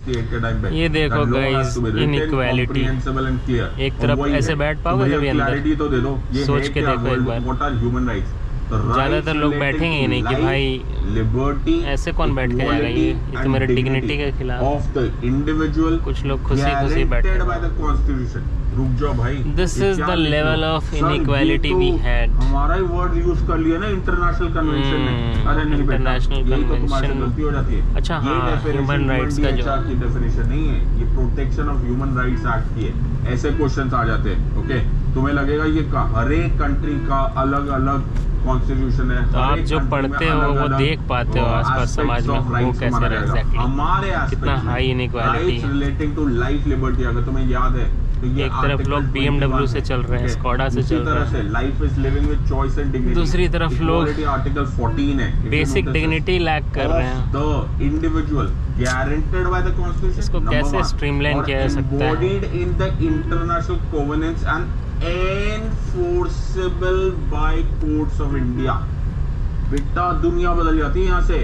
ये देखो guys, inequality. एक तरफ ऐसे बैठ पाओगे कभी अंदर? सोच के देखो एक बार। ज़्यादातर लोग बैठेंगे ही नहीं कि भाई लिबर्टी ऐसे कौन बैठ के जाएगा, ये तो मेरे डिग्निटी के खिलाफ ऑफ द इंडिविजुअल। कुछ लोग खुशी खुशी बैठे बाय द कॉन्स्टिट्यूशन। रुक जाओ भाई, this is the level of inequality we had. हमारा ही वर्ड यूज कर लिया ना इंटरनेशनल कन्वेंशन में। अरे नहीं, इंटरनेशनल कन्वेंशन गलती हो जाती है। अच्छा हाँ, ह्यूमन राइट्स का जो की डेफिनेशन नहीं है, ये protection of human rights act की है। ऐसे क्वेश्चंस आ जाते हैं। ओके, तुम्हें लगेगा ये हर एक कंट्री का अलग अलग कॉन्स्टिट्यूशन है। तो आप जो पढ़ते हो वो देख पाते हो आसपास समाज में वो कैसे रहा एग्जैक्टली, हमारे कितना हाई इनइक्वालिटी है रिलेटिंग टू लाइफ लिबर्टी। अगर तुम्हें याद है तो ये एक तरफ लोग BMW से चल रहे हैं, स्कोडा से चल रहे हैं, life is living with choice and dignity. दूसरी तरफ लोग आर्टिकल 14 है, बेसिक डिग्निटी लैक कर रहे हैं। The individual guaranteed by the constitution. इसको कैसे स्ट्रीमलाइन किया जा सकता है? Embodied in the international covenants and enforceable by courts of India। बेटा दुनिया बदल जाती है यहाँ से।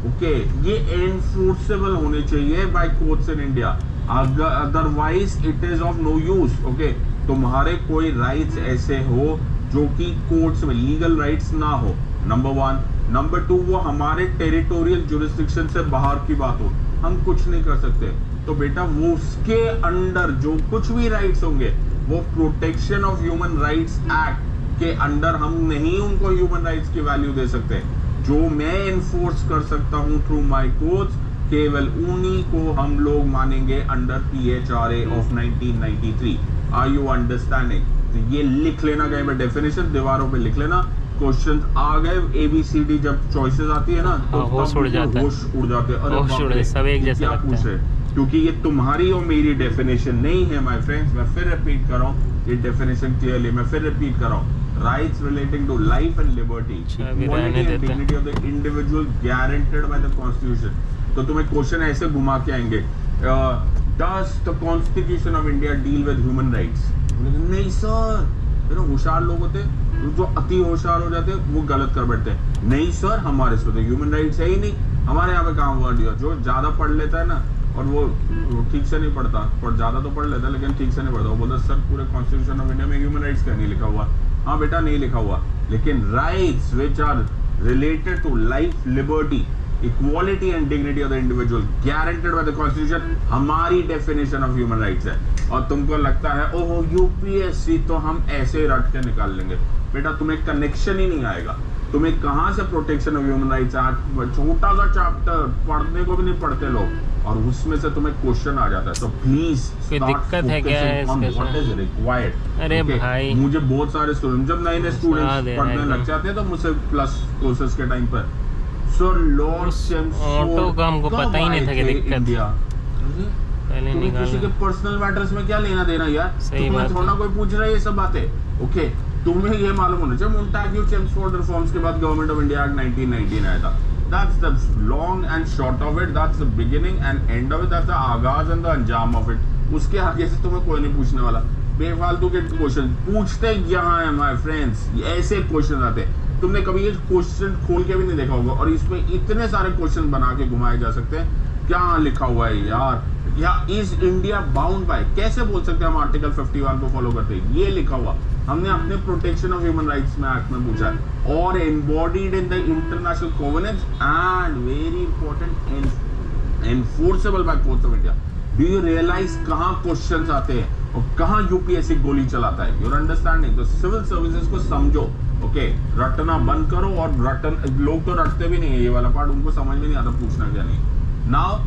ओके, ये enforceable होने चाहिए by courts in India, otherwise it is of no use। Okay, तुम्हारे कोई राइट्स ऐसे हो जो कि कोर्ट्स में लीगल राइट्स ना हो, नंबर 1। नंबर 2, वो हमारे टेरिटोरियल जुरिस्डिक्शन से बाहर की बात हो, हम कुछ नहीं कर सकते। तो बेटा वो उसके अंडर जो कुछ भी राइट्स होंगे वो protection of human rights act के अंडर हम नहीं उनको ह्यूमन राइट्स की वैल्यू दे सकते। जो मैं इन्फोर्स कर सकता हूं थ्रू माय कोर्ट्स, केवल उन्हीं को हम लोग मानेंगे under PHRA of 1993। Are you understanding? तो ये लिख लेना, कहीं पे डेफिनेशन दीवारों पे लिख लेना। क्वेश्चन आ गए ABCD, जब चॉइसेस आती है ना तो होश उड़ जाता है, होश उड़ जाते हैं। अरे सब एक जैसे क्या पूछ रहे, क्योंकि ये तुम्हारी और मेरी डेफिनेशन नहीं है माय फ्रेंड्स। मैं फिर रिपीट कर रहा हूँ ये डेफिनेशन क्लियरली, मैं फिर रिपीट कर रहा हूँ। Rights relating to life and liberty, equality and dignity of the individual guaranteed by the constitution. तो तुम्हें क्वेश्चन ऐसे घुमा के आएंगे, does the constitution of India deal with human rights? नहीं सर। होशियार लोग होते जो अति होशियार हो जाते वो गलत कर बैठते हैं। नहीं सर, हमारे इसमें तो ह्यूमन राइट्स है ही नहीं, हमारे यहाँ पे काम वर्ड दिया। जो ज्यादा पढ़ लेता है ना और वो ठीक से नहीं पढ़ता, पर ज्यादा तो पढ़ लेता है लेकिन ठीक से नहीं पढ़ता, वो बोलता सर पूरे कॉन्स्टिट्यूशन ऑफ इंडिया में ह्यूमन राइट्स का नहीं लिखा हुआ। हाँ बेटा नहीं लिखा हुआ, लेकिन rights which are related to life, liberty, equality and dignity of the individual guaranteed by the constitution हमारी डेफिनेशन ऑफ ह्यूमन राइट्स है। और तुमको लगता है ओहो UPSC तो हम ऐसे रट के निकाल लेंगे। बेटा तुम्हें कनेक्शन ही नहीं आएगा। तुम्हें कहाँ से protection of human rights act, छोटा सा चैप्टर पढ़ने को भी नहीं पढ़ते लोग, और उसमें से तुम्हें क्वेश्चन आ जाता है। तो प्लीज कोई दिक्कत है क्या है व्हाट इज रिक्वायर्ड? अरे भाई, मुझे बहुत सारे स्टूडेंट, जब नए स्टूडेंट्स पढ़ने लग जाते हैं तो मुझसे प्लस कोर्सेज के टाइम पर सर लॉर्ड चेम्सफोर्ड ऑटो का हमको पता ही नहीं था कि दिक्कत इंडिया पहले निकाल किसी के पर्सनल मैटर्स में क्या लेना देना यार। सही बात, थोड़ा कोई पूछ रहा है ये सब बातें। ओके, तुम्हें ये मालूम होना चाहिए मोंटेग्यू चेम्सफोर्ड रिफॉर्म्स के बाद गवर्नमेंट ऑफ इंडिया एक्ट 1919 आया था। That's the long and short of it. That's the beginning and end of it. That's the आगाज and the अंजाम of it. उसके आगे से तुम्हें कोई नहीं पूछने वाला। बेफालतू के क्वेश्चन पूछते यहाँ है माय फ्रेंड्स, ऐसे क्वेश्चन आते हैं। तुमने कभी ये क्वेश्चन खोल के भी नहीं देखा होगा, और इसमें इतने सारे क्वेश्चन बना के घुमाए जा सकते हैं। क्या लिखा हुआ है यार, या इज इंडिया बाउंड बाय, कैसे बोल सकते हैं हम आर्टिकल 51 को फॉलो करते हैं? ये लिखा हुआ हमने अपने प्रोटेक्शन ऑफ ह्यूमन राइट्स में एक्ट में पूछा है, और embodied in the international covenants and very important enforceable by courts of India. Do you realise कहाँ क्वेश्चंस आते हैं और कहाँ UPSC गोली चलाता है? Your understanding? तो सिविल सर्विसेज को समझो। ओके, रटना बंद करो। और लोग तो रटते भी नहीं है, ये वाला पार्ट उनको समझ में नहीं आता पूछना क्या नहीं। नाउ